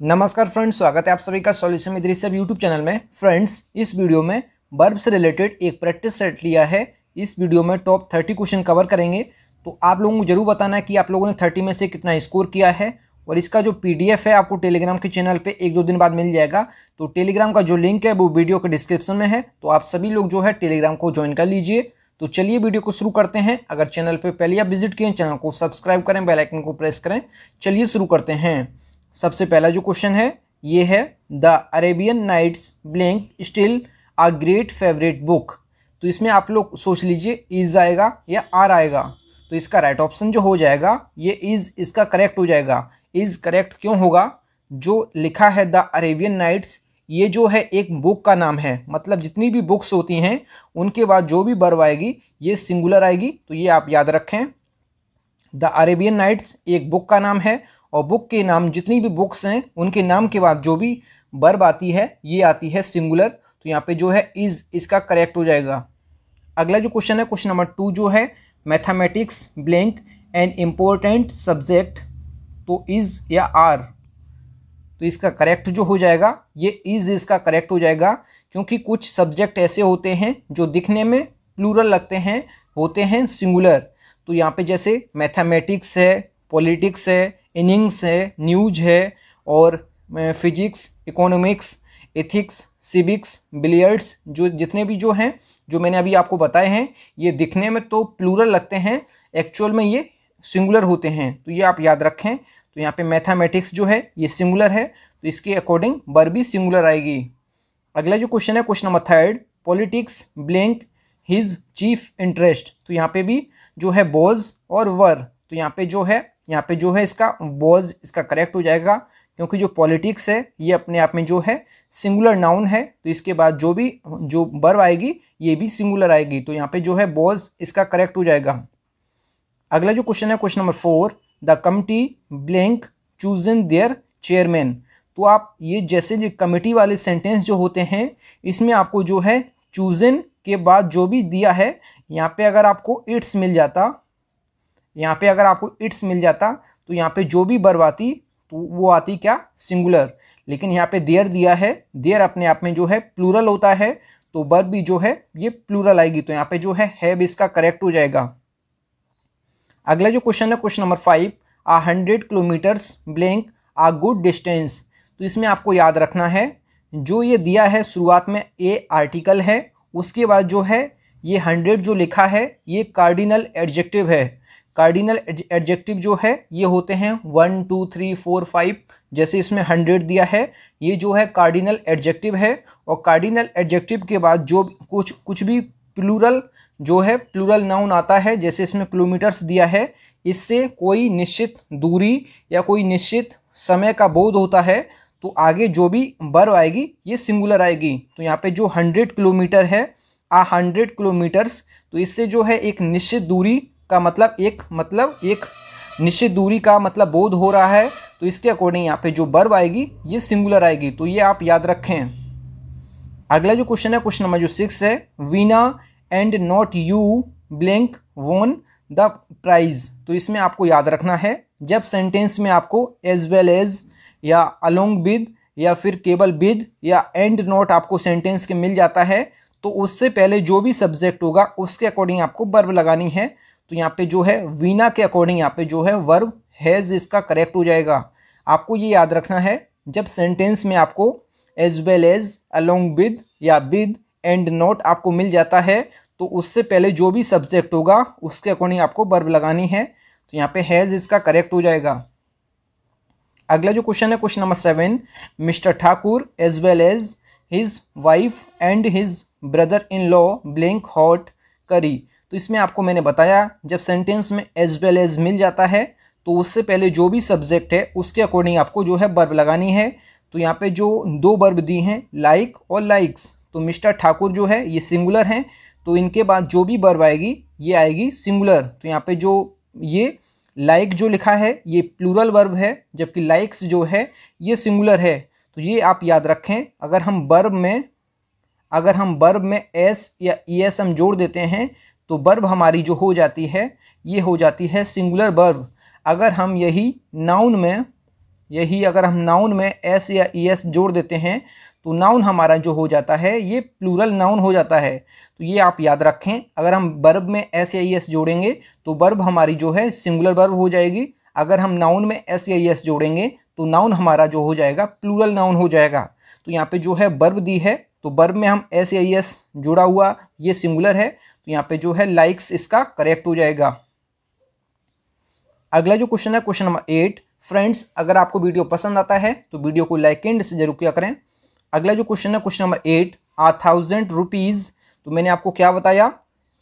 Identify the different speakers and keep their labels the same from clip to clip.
Speaker 1: नमस्कार फ्रेंड्स, स्वागत है आप सभी का solution with Rishabh YouTube channel में। फ्रेंड्स, इस वीडियो में वर्ब से रिलेटेड एक प्रैक्टिस सेट लिया है। इस वीडियो में टॉप 30 क्वेश्चन कवर करेंगे। तो आप लोगों को जरूर बताना है कि आप लोगों ने 30 में से कितना स्कोर किया है। और इसका जो PDF है आपको टेलीग्राम के चैनल पर 1-2 दिन बाद मिल जाएगा। तो टेलीग्राम का जो लिंक है वो वीडियो के डिस्क्रिप्शन में है, तो आप सभी लोग जो है टेलीग्राम को ज्वाइन कर लीजिए। तो चलिए वीडियो को शुरू करते हैं। अगर चैनल पर पहले आप विजिट किए, चैनल को सब्सक्राइब करें, बेल आइकन को प्रेस करें। चलिए शुरू करते हैं। सबसे पहला जो क्वेश्चन है ये है, the Arabian Nights blank still a great favourite book. तो इसमें आप लोग सोच लीजिए इज आएगा या आर आएगा। तो इसका राइट ऑप्शन जो हो जाएगा ये इज, इसका करेक्ट हो जाएगा। इज करेक्ट क्यों होगा? जो लिखा है द अरेबियन नाइट्स, ये जो है एक बुक का नाम है। मतलब जितनी भी बुक्स होती हैं उनके बाद जो भी वर्ब आएगी ये सिंगुलर आएगी। तो ये आप याद रखें, द अरेबियन नाइट्स एक बुक का नाम है और बुक के नाम, जितनी भी बुक्स हैं उनके नाम के बाद जो भी वर्ब आती है ये आती है सिंगुलर। तो यहाँ पे जो है इज, इसका करेक्ट हो जाएगा। अगला जो क्वेश्चन है, क्वेश्चन नंबर 2 जो है, mathematics blank an important subject. तो इज या आर, तो इसका करेक्ट जो हो जाएगा ये इज, इसका करेक्ट हो जाएगा। क्योंकि कुछ सब्जेक्ट ऐसे होते हैं जो दिखने में प्लूरल लगते हैं, होते हैं सिंगुलर। तो यहाँ पे जैसे मैथमेटिक्स है, पॉलिटिक्स है, इनिंग्स है, न्यूज है, और physics, economics, ethics, civics, billiards, जो जितने भी जो हैं, जो मैंने अभी आपको बताए हैं, ये दिखने में तो प्लूरल लगते हैं, एक्चुअल में ये सिंगुलर होते हैं। तो ये आप याद रखें। तो यहाँ पे मैथमेटिक्स जो है ये सिंगुलर है, तो इसके अकॉर्डिंग वर्ब भी सिंगुलर आएगी। अगला जो क्वेश्चन है, question number 3, politics blank his chief interest. तो यहाँ पे भी जो है बोज और वर। तो यहाँ पे जो है इसका बोज, इसका करेक्ट हो जाएगा। क्योंकि जो पॉलिटिक्स है ये अपने आप में जो है सिंगुलर नाउन है, तो इसके बाद जो भी जो वर्ब आएगी ये भी सिंगुलर आएगी। तो यहाँ पे जो है बोज, इसका करेक्ट हो जाएगा। अगला जो क्वेश्चन है, question number 4, the committee blank chosen their chairman. तो आप ये जैसे ये कमिटी वाले सेंटेंस जो होते हैं, इसमें आपको जो है चूजन के बाद जो भी दिया है, यहाँ पे अगर आपको इट्स मिल जाता, तो यहाँ पे जो भी वर्ब आती तो वो आती क्या? सिंगुलर। लेकिन यहाँ पे देयर दिया है, देयर अपने आप में जो है प्लूरल होता है, तो वर्ब भी जो है ये प्लूरल आएगी। तो यहाँ पे जो है हैव, इसका करेक्ट हो जाएगा। अगला जो क्वेश्चन है, क्वेश्चन नंबर 5, 100 किलोमीटर्स ब्लैंक आ गुड डिस्टेंस। तो इसमें आपको याद रखना है, जो ये दिया है शुरुआत में ए आर्टिकल है, उसके बाद जो है ये 100 जो लिखा है ये कार्डिनल एडजेक्टिव है। कार्डिनल एडजेक्टिव जो है ये होते हैं 1 2 3 4 5। जैसे इसमें 100 दिया है, ये जो है कार्डिनल एडजेक्टिव है। और कार्डिनल एडजेक्टिव के बाद जो कुछ भी प्लूरल जो है प्लूरल नाउन आता है, जैसे इसमें किलोमीटर्स दिया है, इससे कोई निश्चित दूरी या कोई निश्चित समय का बोध होता है, तो आगे जो भी वर्ब आएगी ये सिंगुलर आएगी। तो यहाँ पे जो 100 किलोमीटर है, 100 किलोमीटर्स, तो इससे जो है एक निश्चित दूरी का मतलब एक निश्चित दूरी का मतलब बोध हो रहा है। तो इसके अकॉर्डिंग यहाँ पे जो वर्ब आएगी ये सिंगुलर आएगी। तो ये आप याद रखें। अगला जो क्वेश्चन है, क्वेश्चन नंबर जो 6 है, Veena and not you blank won the prize. तो इसमें आपको याद रखना है, जब सेंटेंस में आपको एज वेल एज या अलोंग विद या फिर केवल विद या एंड नॉट आपको सेंटेंस के मिल जाता है, तो उससे पहले जो भी सब्जेक्ट होगा उसके अकॉर्डिंग आपको वर्ब लगानी है। तो यहाँ पे जो है वीना के अकॉर्डिंग यहाँ पे जो है वर्ब हैज़, इसका करेक्ट हो जाएगा। आपको ये याद रखना है, जब सेंटेंस में आपको as well as, along with या विद एंड नॉट आपको मिल जाता है, तो उससे पहले जो भी सब्जेक्ट होगा उसके अकॉर्डिंग आपको वर्ब लगानी है। तो यहाँ पे हैज़, इसका करेक्ट हो जाएगा। अगला जो क्वेश्चन है, question number 7, Mr Thakur as well as his wife and his brother in law blank hot curry. तो इसमें आपको मैंने बताया, जब सेंटेंस में एज वेल एज मिल जाता है तो उससे पहले जो भी सब्जेक्ट है उसके अकॉर्डिंग आपको जो है वर्ब लगानी है। तो यहाँ पे जो 2 वर्ब दी हैं, लाइक और लाइक्स, तो मिस्टर ठाकुर जो है ये सिंगुलर हैं, तो इनके बाद जो भी वर्ब आएगी ये आएगी सिंगुलर। तो यहाँ पे जो ये लाइक जो लिखा है ये प्लूरल वर्ब है, जबकि लाइक्स जो है ये सिंगुलर है। तो ये आप याद रखें। अगर हम वर्ब में एस या ईएस हम जोड़ देते हैं तो वर्ब हमारी जो हो जाती है ये हो जाती है सिंगुलर वर्ब। अगर हम यही नाउन में यही अगर हम नाउन में एस या ई एस जोड़ देते हैं तो नाउन हमारा जो हो जाता है ये प्लूरल नाउन हो जाता है। तो ये आप याद रखें, अगर हम वर्ब में एस या ई एस जोड़ेंगे तो वर्ब हमारी जो है सिंगुलर वर्ब हो जाएगी। अगर हम नाउन में एस या ई एस जोड़ेंगे तो नाउन हमारा जो हो जाएगा प्लूरल नाउन हो जाएगा। तो यहाँ पे जो है वर्ब दी है, तो वर्ब में हम एस या ई एस जोड़ा हुआ, ये सिंगुलर है, तो यहाँ पे जो है लाइक्स इसका करेक्ट हो जाएगा। अगला जो क्वेश्चन है क्वेश्चन नंबर 8। फ्रेंड्स, अगर आपको वीडियो पसंद आता है तो वीडियो को लाइक एंड से जरूर किया करें। अगला जो क्वेश्चन है क्वेश्चन नंबर 8, 1000 रुपीज़। तो मैंने आपको क्या बताया,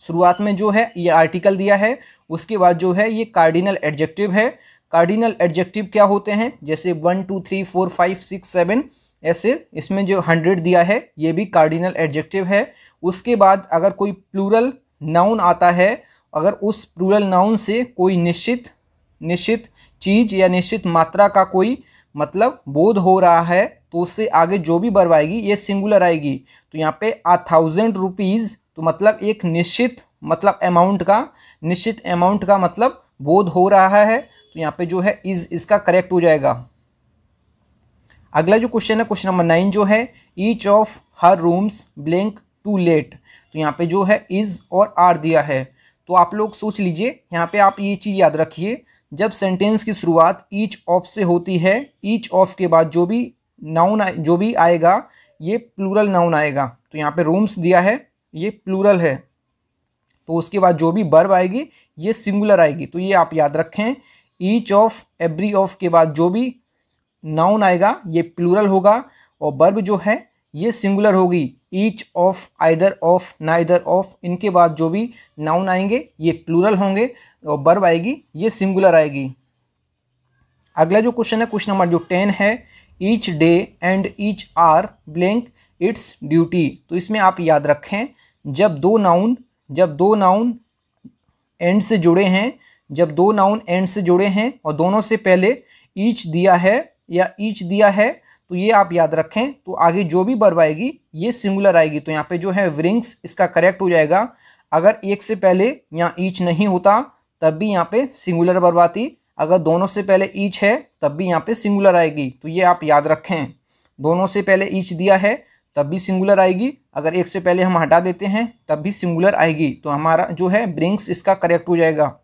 Speaker 1: शुरुआत में जो है ये आर्टिकल दिया है, उसके बाद जो है ये कार्डिनल एडजेक्टिव है। कार्डिनल एडजेक्टिव क्या होते हैं, जैसे 1 2 3 4 5 6 7 ऐसे, इसमें जो 100 दिया है ये भी कार्डिनल एडजेक्टिव है। उसके बाद अगर कोई प्लूरल नाउन आता है, अगर उस प्लूरल नाउन से कोई निश्चित चीज़ या निश्चित मात्रा का कोई मतलब बोध हो रहा है तो उससे आगे जो भी वर्ब आएगी ये सिंगुलर आएगी। तो यहाँ पे 1000 रुपीज़ तो मतलब एक निश्चित अमाउंट का मतलब बोध हो रहा है, तो यहाँ पे जो है इज इसका करेक्ट हो जाएगा। अगला जो क्वेश्चन है क्वेश्चन नंबर 9 जो है, each of her rooms blank to let. तो यहाँ पे जो है इज और आर दिया है। तो आप लोग सोच लीजिए, यहाँ पे आप ये चीज़ याद रखिए, जब सेंटेंस की शुरुआत ईच ऑफ से होती है, ईच ऑफ के बाद जो भी आएगा ये प्लूरल नाउन आएगा। तो यहाँ पे रूम्स दिया है, ये प्लूरल है, तो उसके बाद जो भी वर्ब आएगी ये सिंगुलर आएगी। तो ये आप याद रखें, ईच ऑफ, एवरी ऑफ के बाद जो भी नाउन आएगा ये प्लूरल होगा और वर्ब जो है ये सिंगुलर होगी। Each of, either of, neither of, इनके बाद जो भी नाउन आएंगे ये प्लूरल होंगे और वर्ब आएगी ये सिंगुलर आएगी। अगला जो क्वेश्चन है क्वेश्चन नंबर जो 10 है, each day and each are blank its duty. तो इसमें आप याद रखें, जब दो नाउन एंड से जुड़े हैं और दोनों से पहले ईच दिया है तो ये आप याद रखें, तो आगे जो भी वर्ब आएगी ये सिंगुलर आएगी। तो यहाँ पे जो है ब्रिंग्स इसका करेक्ट हो जाएगा। अगर एक से पहले यहाँ ईच नहीं होता तब भी यहाँ पे सिंगुलर वर्ब आती, अगर दोनों से पहले ईच है तब भी यहाँ पे सिंगुलर आएगी। तो ये आप याद रखें, दोनों से पहले ईच दिया है तब भी सिंगुलर आएगी, अगर एक से पहले हम हटा देते हैं तब भी सिंगुलर आएगी। तो हमारा जो है ब्रिंग्स इसका करेक्ट हो जाएगा।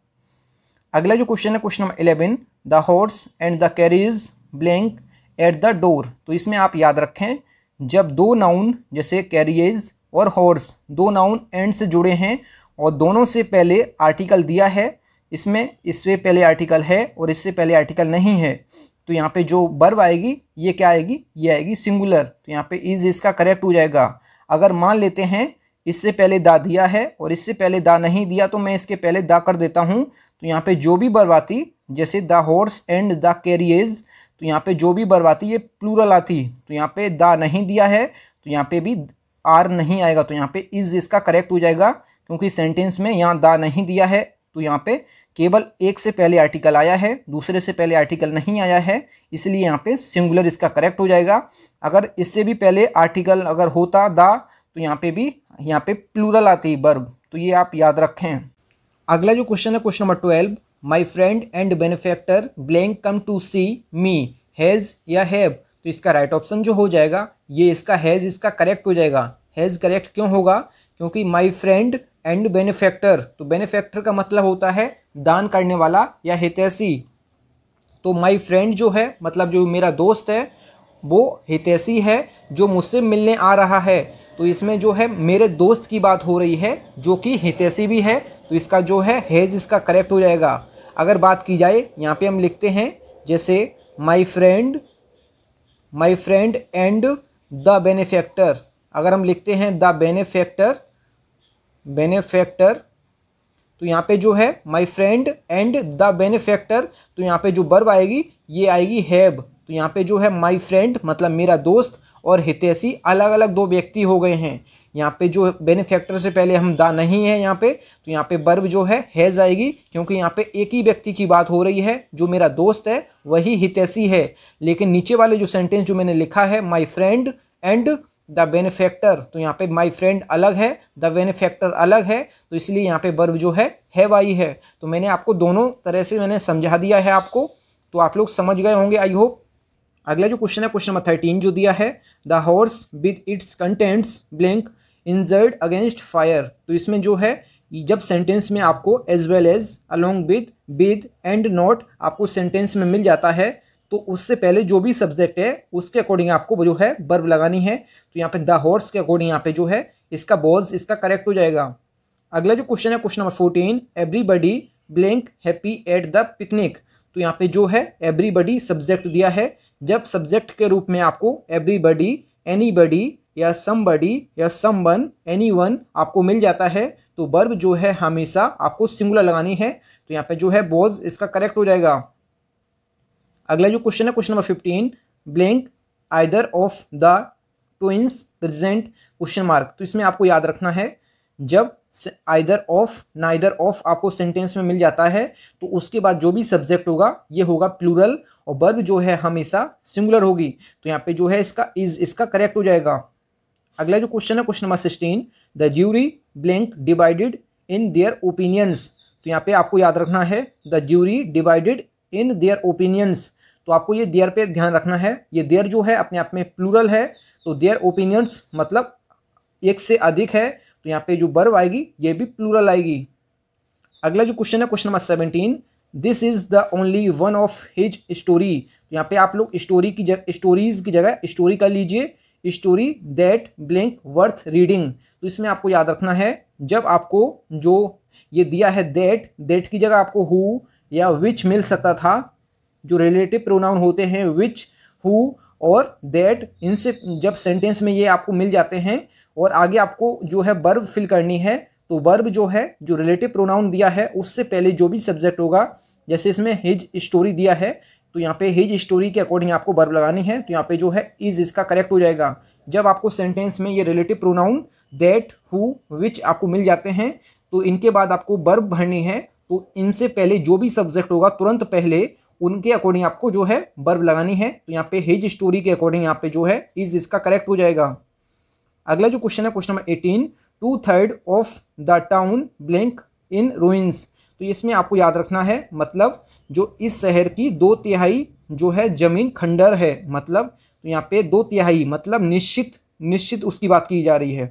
Speaker 1: अगला जो क्वेश्चन है question number 11, the horse and the carriage blank at the door. तो इसमें आप याद रखें, जब दो नाउन जैसे कैरियज और हॉर्स, दो नाउन एंड से जुड़े हैं और दोनों से पहले आर्टिकल दिया है, इससे पहले आर्टिकल है और इससे पहले आर्टिकल नहीं है, तो यहाँ पे जो वर्ब आएगी ये क्या आएगी, ये आएगी सिंगुलर। तो यहाँ पे इज इसका करेक्ट हो जाएगा। अगर मान लेते हैं इससे पहले दा दिया है और इससे पहले दा नहीं दिया तो मैं इसके पहले दा कर देता हूँ, तो यहाँ पे जो भी वर्ब आती, जैसे the horse and the carriage, तो यहाँ पे जो भी वर्ब आती ये प्लूरल आती, तो यहाँ पे दा नहीं दिया है तो यहाँ पे भी आर नहीं आएगा, तो यहाँ पे इज इसका करेक्ट हो जाएगा। क्योंकि सेंटेंस में यहाँ दा नहीं दिया है तो यहाँ पे केवल एक से पहले आर्टिकल आया है, दूसरे से पहले आर्टिकल नहीं आया है, इसलिए यहाँ पे सिंगुलर इसका करेक्ट हो जाएगा। अगर इससे भी पहले आर्टिकल अगर होता दा तो यहाँ पे प्लूरल आती वर्ब, तो ये आप याद रखें। अगला जो क्वेश्चन है question number 12, my friend and benefactor blank come to see me, has या हैव। तो इसका राइट ऑप्शन जो हो जाएगा ये इसका हैज़ इसका करेक्ट हो जाएगा। हैज़ करेक्ट क्यों होगा, क्योंकि माई फ्रेंड एंड बेनिफैक्टर, तो बेनिफैक्टर का मतलब होता है दान करने वाला या हितैषी। तो माई फ्रेंड जो है मतलब जो मेरा दोस्त है वो हितैषी है जो मुझसे मिलने आ रहा है, तो इसमें जो है मेरे दोस्त की बात हो रही है जो कि हितैषी भी है, तो इसका जो है हैज़ इसका करेक्ट हो जाएगा। अगर बात की जाए यहाँ पे हम लिखते हैं जैसे माई फ्रेंड एंड द बेनिफैक्टर, अगर हम लिखते हैं द बेनिफैक्टर तो यहाँ पे जो है माई फ्रेंड एंड द बेनिफैक्टर, तो यहाँ पे जो वर्ब आएगी ये आएगी हैव। तो यहाँ पे जो है माई फ्रेंड मतलब मेरा दोस्त और हितैषी अलग अलग दो व्यक्ति हो गए हैं। यहाँ पे जो बेनिफैक्टर से पहले हम दा नहीं है यहाँ पे, तो यहाँ पे वर्ब जो है हैज़ आएगी, क्योंकि यहाँ पे एक ही व्यक्ति की बात हो रही है, जो मेरा दोस्त है वही हितैषी है। लेकिन नीचे वाले जो सेंटेंस जो मैंने लिखा है माई फ्रेंड एंड द बेनिफैक्टर, तो यहाँ पे माई फ्रेंड अलग है, द बेनिफैक्टर अलग है, तो इसलिए यहाँ पे वर्ब जो है हैव आई है। तो मैंने आपको दोनों तरह से मैंने समझा दिया है आपको, तो आप लोग समझ गए होंगे आई होप। अगला जो क्वेश्चन है क्वेश्चन नंबर 13 जो दिया है, the horse with its contents blank injured against fire. तो इसमें जो है जब सेंटेंस में आपको as well as, along with and not आपको सेंटेंस में मिल जाता है, तो उससे पहले जो भी सब्जेक्ट है उसके अकॉर्डिंग आपको जो है वर्ब लगानी है। तो यहाँ पे द हॉर्स के अकॉर्डिंग यहाँ पे जो है इसका वॉज इसका करेक्ट हो जाएगा। अगला जो क्वेश्चन है question number 14, everybody blank happy at the picnic. तो यहाँ पे जो है एवरीबडी सब्जेक्ट दिया है, जब सब्जेक्ट के रूप में आपको एवरीबडी, एनीबडी या समबडी या समवन, एनीवन आपको मिल जाता है, तो वर्ब जो है हमेशा आपको सिंगुलर लगानी है। तो यहाँ पे जो है वॉज इसका करेक्ट हो जाएगा। अगला जो क्वेश्चन है question number 15, blank either of the twins present question mark. तो इसमें आपको याद रखना है, जब आइदर ऑफ, नाइदर ऑफ आपको सेंटेंस में मिल जाता है, तो उसके बाद जो भी सब्जेक्ट होगा ये होगा प्लूरल और वर्ब जो है हमेशा सिंगुलर होगी। तो यहाँ पे जो है इसका इज इसका करेक्ट हो जाएगा। अगला जो क्वेश्चन है question number 16, the jury blank divided in their opinions. तो यहाँ पे आपको याद रखना है, the jury divided in their opinions. तो आपको ये देयर पे ध्यान रखना है, ये देयर जो है अपने आप में प्लूरल है, तो देयर ओपिनियंस मतलब एक से अधिक है, तो यहाँ पे जो वर्ब आएगी ये भी प्लूरल आएगी। अगला जो क्वेश्चन है question number 17, this is the only one of his story. तो यहाँ पे आप लोग स्टोरी की जगह, स्टोरीज की जगह स्टोरी कर लीजिए, story that blank worth reading. तो इसमें आपको याद रखना है, जब आपको जो ये दिया है दैट की जगह आपको हु या विच मिल सकता था। जो रिलेटिव प्रोनाउन होते हैं विच, हु और दैट, इनसे जब सेंटेंस में ये आपको मिल जाते हैं और आगे आपको जो है वर्ब फिल करनी है, तो वर्ब जो है जो रिलेटिव प्रोनाउन दिया है उससे पहले जो भी सब्जेक्ट होगा, जैसे इसमें हिज स्टोरी दिया है, तो यहाँ पे हिज स्टोरी के अकॉर्डिंग आपको वर्ब लगानी है। तो यहाँ पे जो है इज इसका करेक्ट हो जाएगा। जब आपको सेंटेंस में ये रिलेटिव प्रोनाउन दैट, हु, विच आपको मिल जाते हैं, तो इनके बाद आपको वर्ब भरनी है, तो इनसे पहले जो भी सब्जेक्ट होगा तुरंत पहले उनके अकॉर्डिंग आपको जो है वर्ब लगानी है। तो यहाँ पे हिज स्टोरी के अकॉर्डिंग यहाँ पे जो है इज इसका करेक्ट हो जाएगा। अगला जो क्वेश्चन है question number 18, 2/3 of the town blank in ruins. तो इसमें आपको याद रखना है, मतलब जो इस शहर की 2/3 जो है जमीन खंडर है, मतलब तो यहाँ पे 2/3 मतलब निश्चित उसकी बात की जा रही है,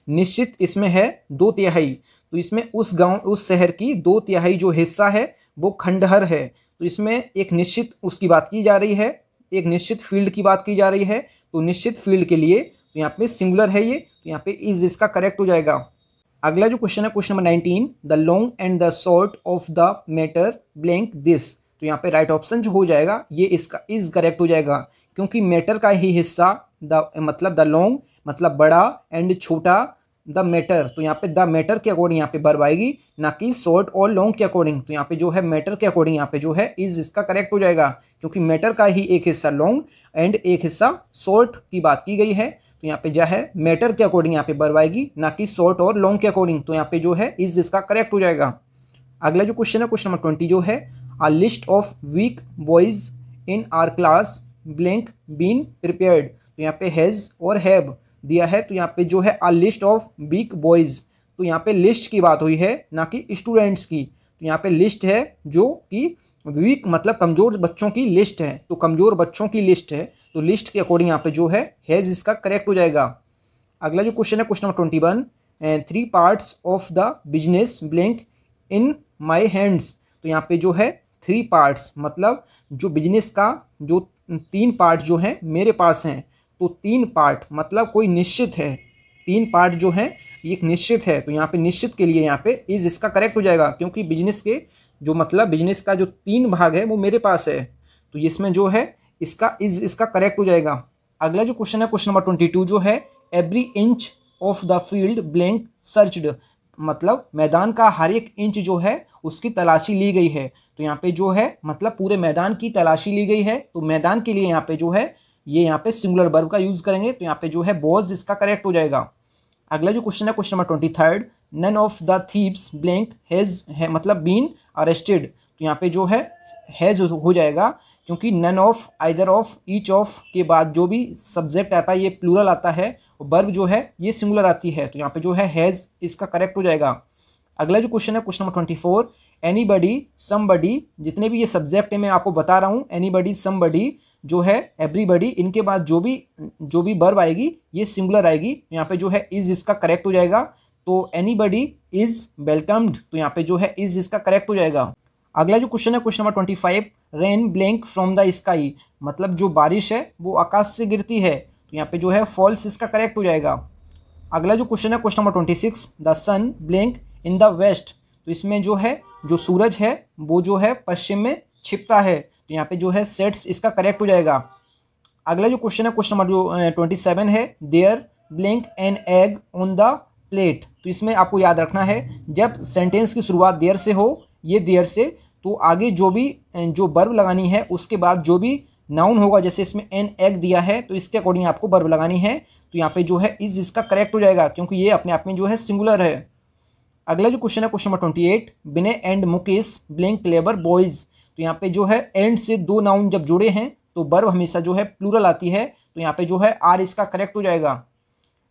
Speaker 1: निश्चित इसमें है 2/3। तो इसमें उस गांव, उस शहर की 2/3 जो हिस्सा है वो खंडहर है। तो इसमें एक निश्चित उसकी बात की जा रही है, एक निश्चित फील्ड की बात की जा रही है। तो निश्चित फील्ड के लिए तो यहाँ पे सिंगुलर है ये, तो यहाँ पे इज इसका करेक्ट हो जाएगा। अगला जो क्वेश्चन है question number 19, the long and the short of the matter blank this. तो यहाँ पे राइट ऑप्शन जो हो जाएगा ये इसका इज करेक्ट हो जाएगा, क्योंकि मैटर का ही हिस्सा द मतलब द लॉन्ग मतलब बड़ा एंड छोटा द मैटर, तो यहाँ पे द मैटर के अकॉर्डिंग यहाँ पे वर्ब आएगी, ना कि शॉर्ट और लॉन्ग के अकॉर्डिंग। तो यहाँ पे जो है मैटर के अकॉर्डिंग यहाँ पे जो है इज इसका करेक्ट हो जाएगा, क्योंकि मैटर का ही एक हिस्सा लॉन्ग एंड एक हिस्सा शॉर्ट की बात की गई है। तो यहाँ पे जो है मैटर के अकॉर्डिंग यहाँ पे वर्ब आएगी, ना कि शॉर्ट और लॉन्ग के अकॉर्डिंग। तो यहाँ पे जो है इज इसका करेक्ट हो जाएगा। अगला जो क्वेश्चन है क्वेश्चन नंबर 20 जो है, a list of weak boys in our class blank been prepared. तो यहाँ पे हैज़ और हैव दिया है, तो यहाँ पे जो है a list of weak boys, तो यहाँ पे लिस्ट की बात हुई है, ना कि स्टूडेंट्स की। तो यहाँ पे लिस्ट है जो कि वीक मतलब कमज़ोर बच्चों की लिस्ट है, तो कमज़ोर बच्चों की लिस्ट है, तो लिस्ट के अकॉर्डिंग यहाँ पे जो है हैज़ इसका करेक्ट हो जाएगा। अगला जो क्वेश्चन है question number 21, 3 parts of the business blank in my hands. तो यहाँ पे जो है 3 पार्ट्स मतलब जो बिजनेस का जो 3 पार्ट जो हैं मेरे पास हैं, तो 3 पार्ट मतलब कोई निश्चित है, 3 पार्ट जो है ये एक निश्चित है। तो यहाँ पे निश्चित के लिए यहाँ पे इज इसका करेक्ट हो जाएगा, क्योंकि बिजनेस के जो मतलब बिजनेस का जो 3 भाग है वो मेरे पास है, तो इसमें जो है इसका इज इसका करेक्ट हो जाएगा। अगला जो क्वेश्चन है क्वेश्चन नंबर 22 जो है, every inch of the field blank searched, मतलब मैदान का हर एक इंच जो है उसकी तलाशी ली गई है। तो यहाँ पे जो है मतलब पूरे मैदान की तलाशी ली गई है, तो मैदान के लिए यहाँ पे जो है ये यहाँ पे सिंगुलर वर्ब का यूज करेंगे, तो यहाँ पे जो है वॉज इसका करेक्ट हो जाएगा। अगला जो क्वेश्चन है question number 23, none of the thieves blank has मतलब बीन अरेस्टेड। तो यहाँ पे जो है हैज हो जाएगा, क्योंकि none of, either of, each of के बाद जो भी सब्जेक्ट आता है ये प्लूरल आता है, और वर्ब जो है ये सिंगुलर आती है, तो यहाँ पे जो है हैज इसका करेक्ट हो जाएगा। अगला जो क्वेश्चन है क्वेश्चन नंबर 24, एनीबडी समबडी, जितने भी ये सब्जेक्ट है मैं आपको बता रहा हूँ, एनीबडी समबडी, जो है एवरीबडी, इनके बाद जो भी वर्ब आएगी ये सिंगुलर आएगी। यहाँ पे जो है इज इसका करेक्ट हो जाएगा। तो एनीबडी इज वेलकम्ड, तो यहाँ पे जो है इज इसका करेक्ट हो जाएगा। अगला जो क्वेश्चन है question number 25, rain blank from the sky, मतलब जो बारिश है वो आकाश से गिरती है, तो यहाँ पे जो है फॉल्स इसका करेक्ट हो जाएगा। अगला जो क्वेश्चन है question number 26, the sun blank in the west, तो इसमें जो है जो सूरज है वो जो है पश्चिम में छिपता है, तो यहाँ पे जो है सेट्स इसका करेक्ट हो जाएगा। अगला जो क्वेश्चन है क्वेश्चन नंबर जो 27 है, there blank an egg on the plate, तो इसमें आपको याद रखना है जब सेंटेंस की शुरुआत देयर से हो, ये देयर से, तो आगे जो वर्ब लगानी है उसके बाद जो भी नाउन होगा, जैसे इसमें एन एग दिया है तो इसके अकॉर्डिंग आपको वर्ब लगानी है। तो यहाँ पे जो है इज इसका करेक्ट हो जाएगा क्योंकि ये अपने आप में जो है सिंगुलर है। अगला जो क्वेश्चन है question number 28, Vinay and Mukesh blank clever boys, तो यहाँ पे जो है एंड से दो नाउन जब जुड़े हैं तो वर्ब हमेशा जो है प्लूरल आती है, तो यहाँ पे जो है आर इसका करेक्ट हो जाएगा।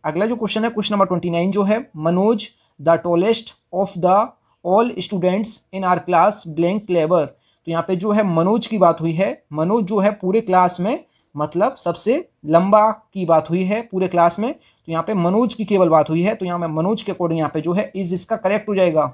Speaker 1: अगला जो क्वेश्चन है क्वेश्चन नंबर 29 जो है, Manoj the tallest of the all students in are class blank clever, तो यहाँ पे जो है मनोज की बात हुई है। मनोज जो है पूरे क्लास में मतलब सबसे लंबा की बात हुई है पूरे क्लास में, तो यहाँ पे मनोज की केवल बात हुई है, तो यहाँ में मनोज के अकॉर्डिंग यहाँ पे जो है इज इसका करेक्ट हो जाएगा।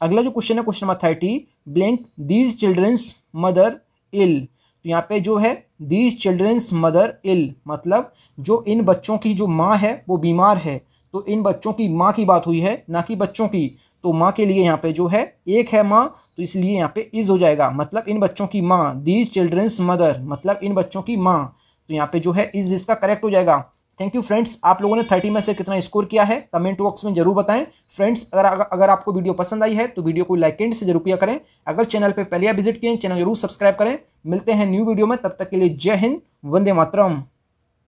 Speaker 1: अगला जो क्वेश्चन है question number 30, blank these childrens mother ill, तो यहाँ पे जो है दीज चिल्ड्रंस मदर इल, मतलब जो इन बच्चों की जो माँ है वो बीमार है, तो इन बच्चों की माँ की बात हुई है ना कि बच्चों की, तो माँ के लिए यहाँ पे जो है एक है माँ, तो इसलिए यहाँ पे इज हो जाएगा, मतलब इन बच्चों की माँ, दीज चिल्ड्रंस मदर मतलब इन बच्चों की माँ, तो यहाँ पे जो है इज इसका करेक्ट हो जाएगा। थैंक यू फ्रेंड्स, आप लोगों ने 30 में से कितना स्कोर किया है कमेंट बॉक्स में जरूर बताएं। फ्रेंड्स अगर आपको वीडियो पसंद आई है तो वीडियो को लाइक एंड से जरूर किया करें। अगर चैनल पे पहले विजिट किए चैनल जरूर सब्सक्राइब करें। मिलते हैं न्यू वीडियो में, तब तक के लिए जय हिंद, वंदे मातरम।